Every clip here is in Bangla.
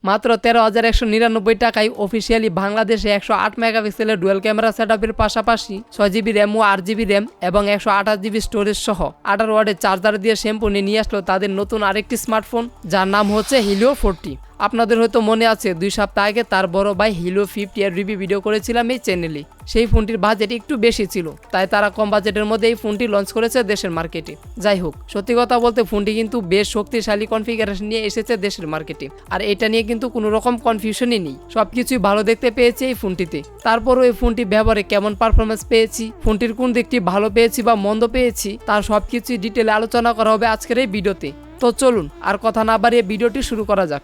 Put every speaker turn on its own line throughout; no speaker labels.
মাত্র 13,199 টাকায় অফিসিয়ালি বাংলাদেশে 108 মেগাপিক্সেলের ডুয়েল ক্যামেরা সেটআপের পাশাপাশি 6GB র্যাম ও 8GB র্যাম এবং 128GB স্টোরেজ সহ 18 ওয়াটের চার্জার দিয়ে সম্পূর্ণ নিয়ে আসলো তাদের নতুন আরেকটি স্মার্টফোন, যার নাম হচ্ছে Helio 40। আপনাদের হয়তো মনে আছে 2 সপ্তাহ আগে তার বড় ভাই Helio 50 এর রিভিউ ভিডিও করেছিলাম এই চ্যানেলে। সেই ফোনটির বাজেট একটু বেশি ছিল, তাই তারা কম বাজেটের মধ্যে এই ফোনটি লঞ্চ করেছে দেশের মার্কেটে। যাই হোক, সত্যি কথা বলতে ফোনটি কিন্তু বেশ শক্তিশালী কনফিগারেশন নিয়ে এসেছে দেশের মার্কেটে, আর এটা নিয়ে কিন্তু কোনো রকম কনফিউশনই নেই, সবকিছুই ভালো দেখতে পেয়েছি এই ফোনটিতে। তারপরও এই ফোনটি ব্যবহারে কেমন পারফরমেন্স পেয়েছি, ফোনটির কোন দিকটি ভালো পেয়েছি বা মন্দ পেয়েছি, তার সবকিছুই ডিটেলে আলোচনা করা হবে আজকের এই ভিডিওতে। তো চলুন আর কথা না বাড়িয়ে ভিডিওটি শুরু করা যাক।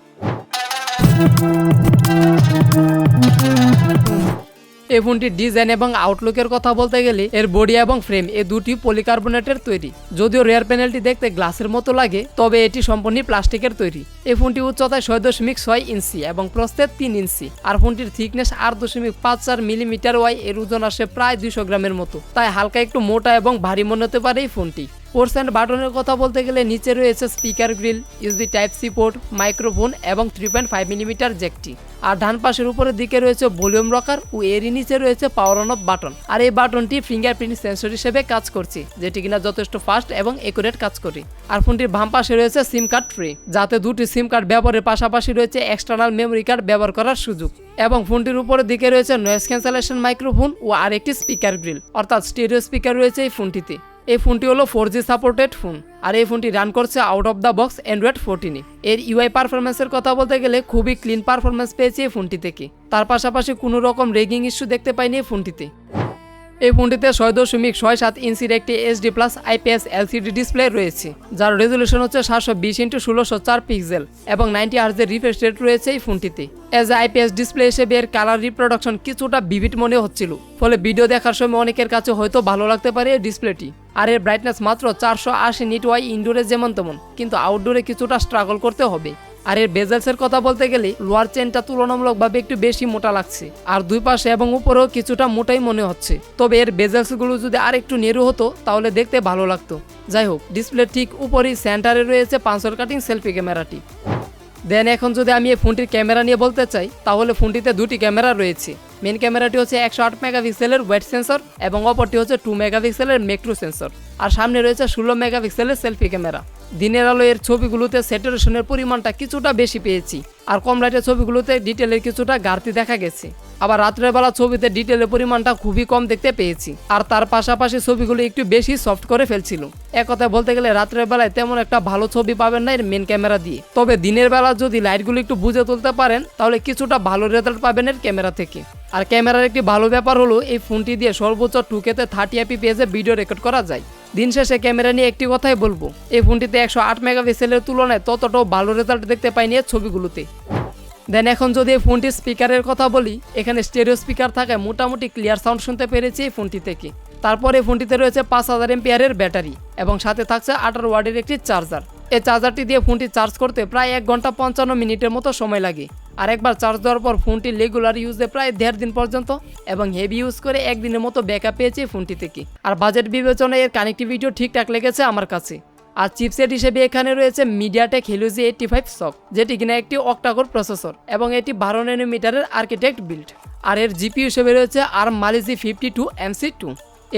এই ফোনটির ডিজাইন এবং আউটলুকের কথা বলতে গেলে এর বডি এবং ফ্রেম এই দুটি পলিকার্বনেটের তৈরি। যদিও রেয়ার প্যানেলটি দেখতে গ্লাসের মতো লাগে, তবে এটি সম্পূর্ণ প্লাস্টিকের তৈরি। এই ফোনটি উচ্চতায় 6.6 ইঞ্চি এবং প্রস্থে 3 ইঞ্চি, আর ফোনটির থিকনেস 8.54 মিলিমিটার ওয়াই। এর ওজন আসে প্রায় 200 গ্রামের মতো, তাই হালকা একটু মোটা এবং ভারী মনে হতে পারে এই ফোনটি। পোর্টস অ্যান্ড বাটনের কথা বলতে গেলে নিচে রয়েছে speaker grill, USB type C port, microphone এবং 3.5 মিলিমিটার জ্যাকটি। আর ডান পাশের উপরের দিকে রয়েছে ভলিউম রকার ও এরই নিচে রয়েছে পাওয়ার অন অফ বাটন। আর এই বাটনটি ফিঙ্গারপ্রিন্ট সেন্সর হিসেবে কাজ করছে, যেটি কিনা যথেষ্ট ফাস্ট এবং একুরেট কাজ করে। আর ফোনটির বাম পাশে রয়েছে সিম কার্ড ট্রে, যাতে দুটি সিম কার্ড ব্যবহারের পাশাপাশি রয়েছে এক্সটার্নাল মেমোরি কার্ড ব্যবহার করার সুযোগ। এবং ফোনটির উপরের দিকে রয়েছে নয়েজ ক্যান্সেলেশন মাইক্রোফোন ও আরেকটি স্পিকার গ্রিল, অর্থাৎ স্টেরিও স্পিকার রয়েছে এই ফোনটিতে। এই ফোনটি হলো 4G সাপোর্টেড ফোন, আর এই ফোনটি রান করছে out of the box Android 14। এর ইউআই পারফরমেন্সের কথা বলতে গেলে খুবই ক্লিন পারফরমেন্স পেয়েছে এই ফোনটি থেকে। তার পাশাপাশি কোনো রকম রেগিং ইস্যু দেখতে পাইনি এই ফোনটিতে। এই ফোনটিতে 6.67 ইঞ্চির একটি HD+ IPS LCD ডিসপ্লে রয়েছে, যার রেজলিউশন হচ্ছে 720x1604 পিক্সেল এবং 90 Hz রিফ্রেশ রেট রয়েছে এই ফোনটিতে। এজ IPS ডিসপ্লে হিসেবে এর কালার রিপ্রোডাকশন কিছুটা ভিভিড মনে হচ্ছিল, ফলে ভিডিও দেখার সময় অনেকের কাছে হয়তো ভালো লাগতে পারে এই ডিসপ্লেটি। আর এর ব্রাইটনেস মাত্র 480 নিট ওয়াই। ইনডোরে যেমন তেমন, কিন্তু আউটডোরে কিছুটা স্ট্রাগল করতে হবে। আর এর বেজেলসের কথা বলতে গেলে লোয়ার চেনটা তুলনামূলকভাবে একটু বেশি মোটা লাগছে, আর দুই পাশে এবং উপরেও কিছুটা মোটাই মনে হচ্ছে। তবে এর বেজেলসগুলো যদি আর একটু নেরু হতো তাহলে দেখতে ভালো লাগতো। যাই হোক, ডিসপ্লে ঠিক উপরেই সেন্টারে রয়েছে পাঞ্চর কাটিং সেলফি ক্যামেরাটি। দেন এখন যদি আমি এই ফোনটির ক্যামেরা নিয়ে বলতে চাই, তাহলে ফোনটিতে দুটি ক্যামেরা রয়েছে। মেন ক্যামেরাটি হচ্ছে 108 মেগাপিক্সেলের ওয়েট সেন্সর এবং অপরটি হচ্ছে 2 মেগাপিক্সেলের ম্যাক্রো সেন্সর। আর সামনে রয়েছে 16 মেগাপিক্সেলের সেলফি ক্যামেরা। দিনের আলো এর ছবিগুলোতে স্যাচুরেশনের পরিমাণটা কিছুটা বেশি পেয়েছি, আর কম লাইটের ছবিগুলোতে ডিটেলের কিছুটা ঘাটতি দেখা গেছে। আবার রাত্রের বেলা ছবিতে ডিটেলের পরিমাণটা খুবই কম দেখতে পেয়েছি, আর তার পাশাপাশি ছবিগুলো একটু বেশি সফট করে ফেলছিল। এক কথায় বলতে গেলে রাত্রের বেলায় তেমন একটা ভালো ছবি পাবেন না এর মেন ক্যামেরা দিয়ে। তবে দিনের বেলা যদি লাইটগুলো একটু বুঝে তুলতে পারেন তাহলে কিছুটা ভালো রেজাল্ট পাবেন এর ক্যামেরা থেকে। আর ক্যামেরার একটি ভালো ব্যাপার হলো এই ফোনটি দিয়ে সর্বোচ্চ 2K তে 30 fps ভিডিও রেকর্ড করা যায়। দিন শেষে ক্যামেরা নিয়ে একটি কথাই বলবো, এই ফোনটিতে 108 মেগাপিক্সেলের তুলনায় ততটাও ভালো রেজাল্ট দেখতে পাইনি এর ছবিগুলোতে। দেন এখন যদি এই ফোনটির স্পিকারের কথা বলি, এখানে স্টেরিও স্পিকার থাকায় মোটামুটি ক্লিয়ার সাউন্ড শুনতে পেরেছি এই ফোনটি থেকে। তারপরে ফোনটিতে রয়েছে 5000 এমপিআরের ব্যাটারি এবং সাথে থাকছে 18 ওয়াটের একটি চার্জার। এই চার্জারটি দিয়ে ফোনটি চার্জ করতে প্রায় 1 ঘন্টা 55 মিনিটের মতো সময় লাগে। আর একবার চার্জ দেওয়ার পর ফোনটি রেগুলার ইউজে প্রায় 1.5 দিন পর্যন্ত এবং হেভি ইউজ করে 1 দিনের মতো ব্যাকআপ পেয়েছি ফোনটি থেকে। আর বাজেট বিবেচনায় এর কানেক্টিভিটিও ঠিকঠাক লেগেছে আমার কাছে। আর চিপসেট হিসেবে এখানে রয়েছে মিডিয়াটেক Helio G85 SoC, যেটি কিনা একটি অক্টাকোর প্রসেসর এবং এটি 12 ন্যানোমিটারের আর্কিটেক্ট বিল্ড। আর এর জিপিইউ হিসেবে রয়েছে ARM Mali-Z 52MC2।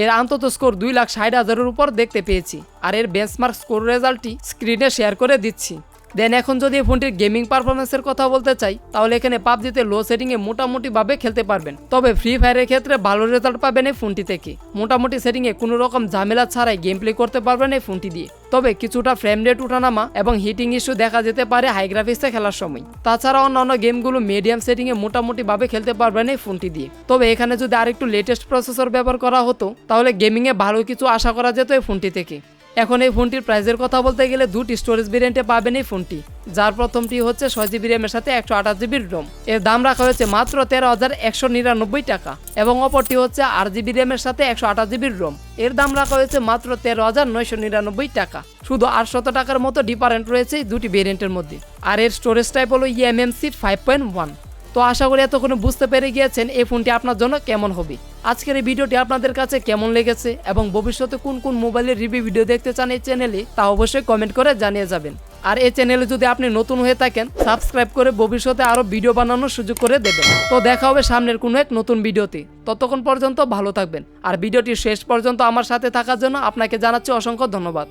এর অন্তত স্কোর 2,60,000-এর উপর দেখতে পেয়েছি, আর এর বেঞ্চমার্ক স্কোর রেজাল্টটি স্ক্রিনে শেয়ার করে দিচ্ছি। দেন এখন যদি এই ফোনটির গেমিং পারফরমেন্সের কথা বলতে চাই, তাহলে এখানে পাবজিতে লো সেটিংয়ে মোটামুটিভাবে খেলতে পারবেন। তবে ফ্রি ফায়ারের ক্ষেত্রে ভালো রেজাল্ট পাবেন এই ফোনটি থেকে। মোটামুটি সেটিংয়ে কোনো রকম ঝামেলা ছাড়াই গেম প্লে করতে পারবেন এই ফোনটি দিয়ে। তবে কিছুটা ফ্রেম রেট উঠানামা এবং হিটিং ইস্যু দেখা যেতে পারে হাই গ্রাফিক্সে খেলার সময়। তাছাড়া অন্যান্য গেমগুলো মিডিয়াম সেটিংয়ে মোটামুটিভাবে খেলতে পারবেন এই ফোনটি দিয়ে। তবে এখানে যদি আরেকটু লেটেস্ট প্রসেসর ব্যবহার করা হতো তাহলে গেমিংয়ে ভালো কিছু আশা করা যেত এই ফোনটি থেকে। এখন এই ফোনটির প্রাইসের কথা বলতে গেলে দুটি স্টোরেজ ভেরিয়েন্টে পাবেন এই ফোনটি, যার প্রথমটি হচ্ছে 6GB র্যামের সাথে 128GB রোম। এর দাম রাখা হয়েছে মাত্র 13,199 টাকা এবং অপরটি হচ্ছে 8GB র্যামের সাথে 128GB রোম। এর দাম রাখা হয়েছে মাত্র 13,999 টাকা। শুধু 800 টাকার মতো ডিফারেন্ট রয়েছে এই দুটি ভেরিয়েন্টের মধ্যে। আর এর স্টোরেজ টাইপ হলো eMMC 5.1। তো আশা করি এতক্ষণে বুঝতে পেরে গিয়েছেন এই ফোনটি আপনার জন্য কেমন হবে। আজকের এই ভিডিওটি আপনাদের কাছে কেমন লেগেছে এবং ভবিষ্যতে কোন কোন মোবাইলের রিভিউ ভিডিও দেখতে চান এই চ্যানেলে তা অবশ্যই কমেন্ট করে জানিয়ে যাবেন। আর এই চ্যানেলে যদি আপনি নতুন হয়ে থাকেন সাবস্ক্রাইব করে ভবিষ্যতে আরো ভিডিও বানানোর সুযোগ করে দেবেন। তো দেখা হবে সামনের কোনো এক নতুন ভিডিওতে, ততক্ষণ পর্যন্ত ভালো থাকবেন। আর ভিডিওটি শেষ পর্যন্ত আমার সাথে থাকার জন্য আপনাকে জানাচ্ছি অসংখ্য ধন্যবাদ।